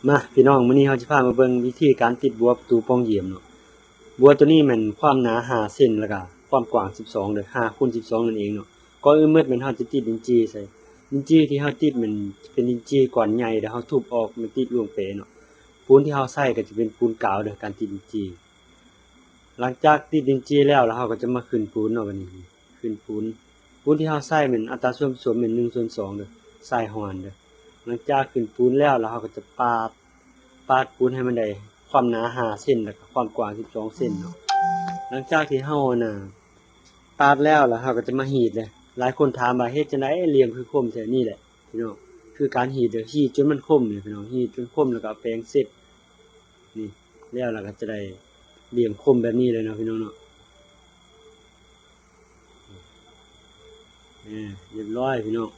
มาพี่น้องมื้อนี้เฮาสิพามาเบิ่งวิธีการติดบัวประตูปล่องเหยี่ยมเนาะบัวตัวนี้มันความหนา5เซนแล้วก็ความกว้าง12เด้อ5คูณ12นั่นเองเนาะก่อนอื่นเฮาจะติดดินจีใส่ดินจีที่เฮาติดมันเป็นดินจีก้อนใหญ่เดี๋ยวเฮาทุบออกมันติดลวงเปเนาะปูนที่เฮาใช้ก็จะเป็นปูนกาวเด้อการติดดินจีหลังจากติดดินจีแล้วเฮาก็จะมาขึ้นปูนเนาะบัดนี้ขึ้นปูนที่เฮาใช้มันอัตราส่วนผสมเป็น1:2เด้อใส่ฮอนเด้อหลังจากขึ้นปูนแล้วเฮาก็จะปาดปูนให้มันได้ความหนา5เซนแล้วก็ความกว้าง12เซนเนาะหลังจากที่เฮาน่ะปาดแล้วเฮาก็จะมาหีดเลยหลายคนถามว่าเฮ็ดจังได๋เหลี่ยมคือคมแท้นี่แหละพี่น้องคือการหีดเด้อหีดจนมันคมนี่พี่น้องหีดจนคมแล้วก็เอาแปรงเช็ดนี่แล้วก็จะได้เหลี่ยมคมแบบนี้เลยเนาะพี่น้องเนาะเรียบร้อยพี่น้อง